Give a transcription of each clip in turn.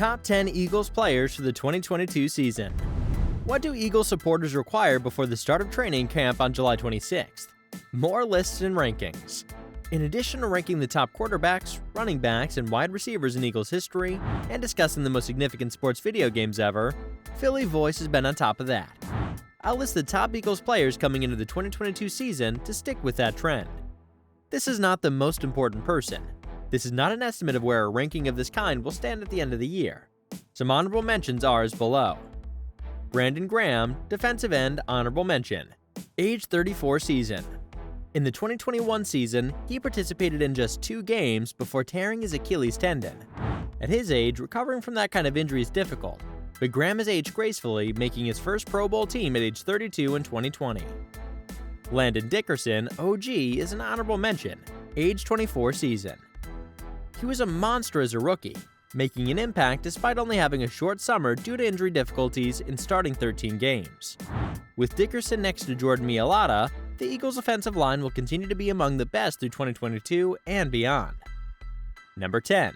top 10 Eagles players for the 2022 season. What do Eagles supporters require before the start of training camp on July 26th? More lists and rankings. In addition to ranking the top quarterbacks, running backs, and wide receivers in Eagles history, and discussing the most significant sports video games ever, Philly Voice has been on top of that. I'll list the top Eagles players coming into the 2022 season to stick with that trend. This is not the most important person. This is not an estimate of where a ranking of this kind will stand at the end of the year. Some honorable mentions are as below. Brandon Graham, defensive end, honorable mention. Age 34 season. In the 2021 season, he participated in just 2 games before tearing his Achilles tendon. At his age, recovering from that kind of injury is difficult, but Graham has aged gracefully, making his first Pro Bowl team at age 32 in 2020. Landon Dickerson, OG, is an honorable mention. Age 24 season. He was a monster as a rookie, making an impact despite only having a short summer due to injury difficulties in starting 13 games. With Dickerson next to Jordan Mailata, the Eagles' offensive line will continue to be among the best through 2022 and beyond. Number 10.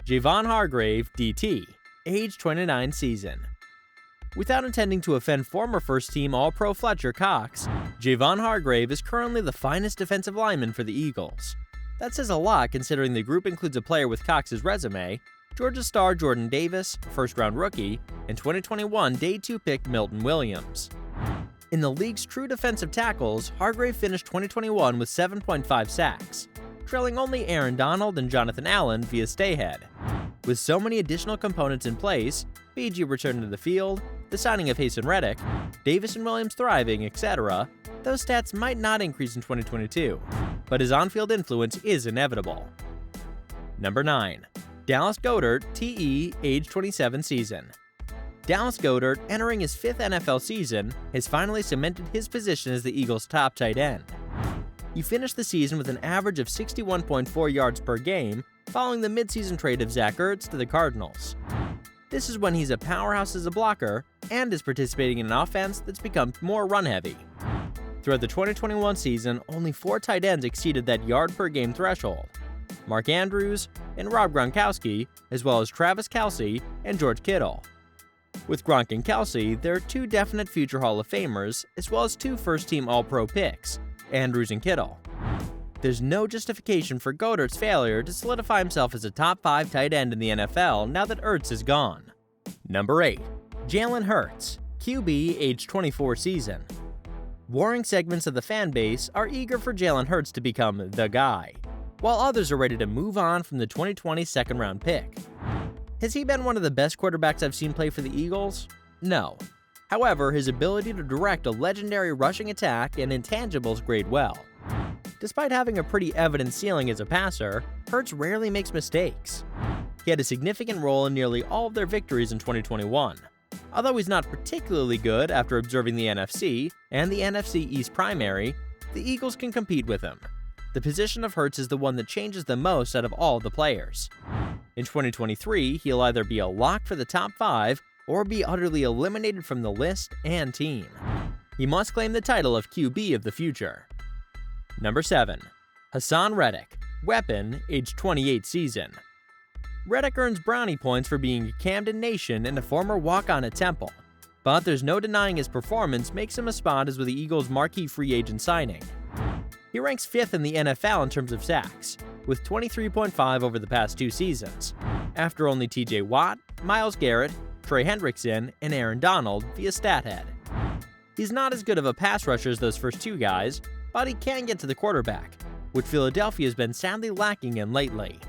Javon Hargrave, DT, age 29 season. Without intending to offend former first-team All-Pro Fletcher Cox, Javon Hargrave is currently the finest defensive lineman for the Eagles. That says a lot considering the group includes a player with Cox's resume, Georgia star Jordan Davis, first-round rookie, and 2021 Day 2 pick Milton Williams. In the league's true defensive tackles, Hargrave finished 2021 with 7.5 sacks, trailing only Aaron Donald and Jonathan Allen via stayhead. With so many additional components in place, BG returning to the field, the signing of Haason Reddick, Davis and Williams thriving, etc., those stats might not increase in 2022, but his on-field influence is inevitable. Number 9. Dallas Goedert, TE, age 27 season. Dallas Goedert, entering his 5th NFL season, has finally cemented his position as the Eagles' top tight end. He finished the season with an average of 61.4 yards per game, following the midseason trade of Zach Ertz to the Cardinals. This is when he's a powerhouse as a blocker and is participating in an offense that's become more run-heavy. Throughout the 2021 season, only 4 tight ends exceeded that yard-per-game threshold: Mark Andrews and Rob Gronkowski, as well as Travis Kelce and George Kittle. With Gronk and Kelce, there are 2 definite future Hall of Famers, as well as 2 first-team All-Pro picks, Andrews and Kittle. There's no justification for Goedert's failure to solidify himself as a top 5 tight end in the NFL now that Ertz is gone. Number 8. Jalen Hurts, QB, age 24 season. Warring segments of the fan base are eager for Jalen Hurts to become the guy, while others are ready to move on from the 2020 second-round pick. Has he been one of the best quarterbacks I've seen play for the Eagles? No. However, his ability to direct a legendary rushing attack and intangibles grade well. Despite having a pretty evident ceiling as a passer, Hurts rarely makes mistakes. He had a significant role in nearly all of their victories in 2021. Although he's not particularly good after observing the NFC and the NFC East primary, the Eagles can compete with him. The position of Hurts is the one that changes the most out of all the players. In 2023, he'll either be a lock for the top 5 or be utterly eliminated from the list and team. He must claim the title of QB of the future. Number 7. Haason Reddick, weapon, age 28 season. Reddick earns brownie points for being a Camden Nation and a former walk-on at Temple, but there's no denying his performance makes him a spot as with the Eagles' marquee free agent signing. He ranks 5th in the NFL in terms of sacks, with 23.5 over the past 2 seasons, after only TJ Watt, Myles Garrett, Trey Hendrickson, and Aaron Donald via StatHead. He's not as good of a pass rusher as those first 2 guys, but he can get to the quarterback, which Philadelphia has been sadly lacking in lately.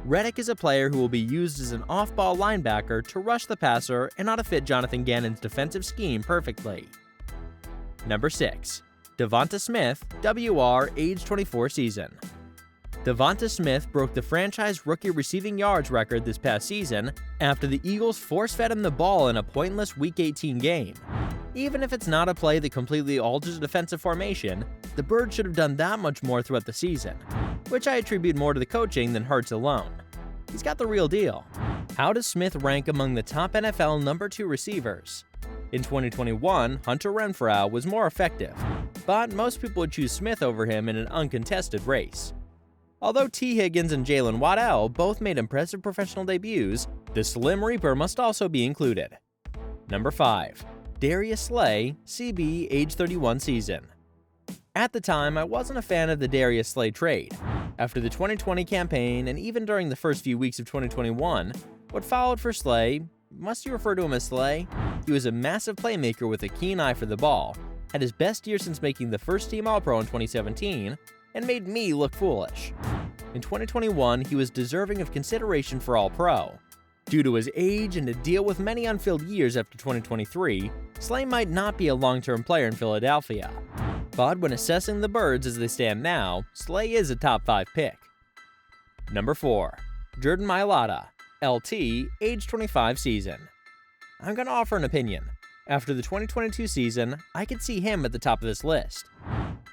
Reddick is a player who will be used as an off-ball linebacker to rush the passer and ought to fit Jonathan Gannon's defensive scheme perfectly. Number 6. Devonta Smith, WR, age 24 season. Devonta Smith broke the franchise rookie receiving yards record this past season after the Eagles force-fed him the ball in a pointless Week 18 game. Even if it's not a play that completely alters a defensive formation, the Birds should have done that much more throughout the season, which I attribute more to the coaching than Hurts alone. He's got the real deal. How does Smith rank among the top NFL number 2 receivers? In 2021, Hunter Renfrow was more effective, but most people would choose Smith over him in an uncontested race. Although T. Higgins and Jalen Waddell both made impressive professional debuts, the Slim Reaper must also be included. Number 5. Darius Slay, CB, age 31 season. At the time, I wasn't a fan of the Darius Slay trade. After the 2020 campaign, and even during the first few weeks of 2021, what followed for Slay, must you refer to him as Slay? He was a massive playmaker with a keen eye for the ball, had his best year since making the first team All-Pro in 2017, and made me look foolish. In 2021, he was deserving of consideration for All-Pro. Due to his age and to deal with many unfilled years after 2023, Slay might not be a long-term player in Philadelphia. But when assessing the Birds as they stand now, Slay is a top 5 pick. Number 4. Jordan Mailata, LT, age 25 season. I'm going to offer an opinion. After the 2022 season, I could see him at the top of this list.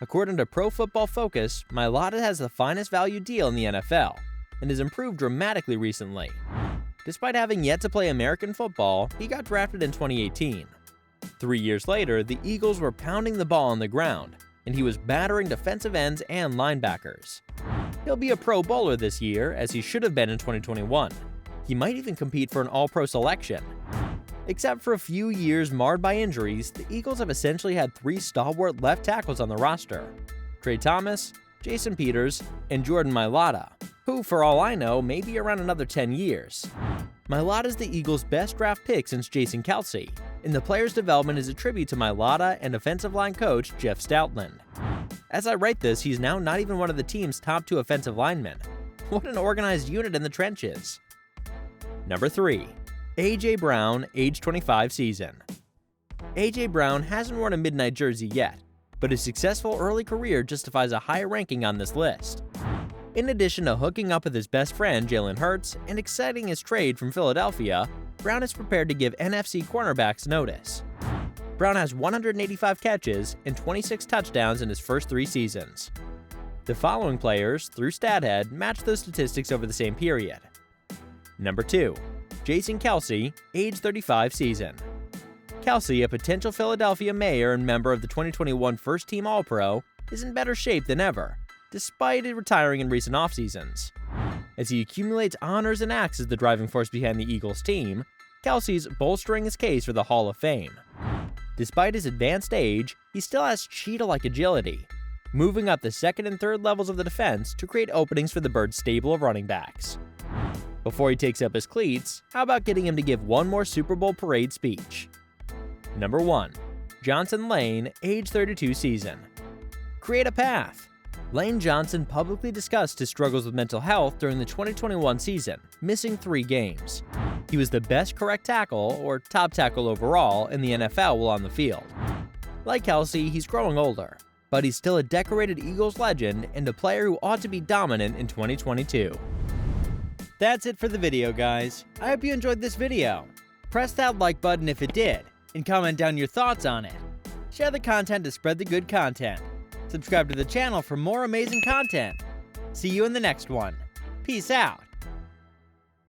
According to Pro Football Focus, Mailata has the finest value deal in the NFL, and has improved dramatically recently. Despite having yet to play American football, he got drafted in 2018. 3 years later, the Eagles were pounding the ball on the ground, and he was battering defensive ends and linebackers. He'll be a Pro Bowler this year, as he should have been in 2021. He might even compete for an All-Pro selection. Except for a few years marred by injuries, the Eagles have essentially had 3 stalwart left tackles on the roster: Trey Thomas, Jason Peters, and Jordan Mailata, who, for all I know, may be around another 10 years. Mailata is the Eagles' best draft pick since Jason Kelce, and the player's development is a tribute to Mailata and offensive line coach Jeff Stoutland. As I write this, he's now not even one of the team's top 2 offensive linemen. What an organized unit in the trenches. Number 3. A.J. Brown, age 25 season. A.J. Brown hasn't worn a midnight jersey yet, but his successful early career justifies a high ranking on this list. In addition to hooking up with his best friend Jalen Hurts and exciting his trade from Philadelphia, Brown is prepared to give NFC cornerbacks notice. Brown has 185 catches and 26 touchdowns in his first 3 seasons. The following players, through StatHead, match those statistics over the same period. Number 2. Jason Kelce, age 35 season. Kelce, a potential Philadelphia mayor and member of the 2021 First Team All-Pro, is in better shape than ever, despite retiring in recent off-seasons. As he accumulates honors and acts as the driving force behind the Eagles team, Kelce's bolstering his case for the Hall of Fame. Despite his advanced age, he still has cheetah-like agility, moving up the second and third levels of the defense to create openings for the Birds' stable of running backs. Before he takes up his cleats, how about getting him to give one more Super Bowl parade speech? Number 1. Johnson Lane, age 32 season. Create a path. Lane Johnson publicly discussed his struggles with mental health during the 2021 season, missing 3 games. He was the best correct tackle, or top tackle overall, in the NFL while on the field. Like Kelce, he's growing older, but he's still a decorated Eagles legend and a player who ought to be dominant in 2022. That's it for the video, guys. I hope you enjoyed this video. Press that like button if it did, and comment down your thoughts on it. Share the content to spread the good content. Subscribe to the channel for more amazing content. See you in the next one. Peace out.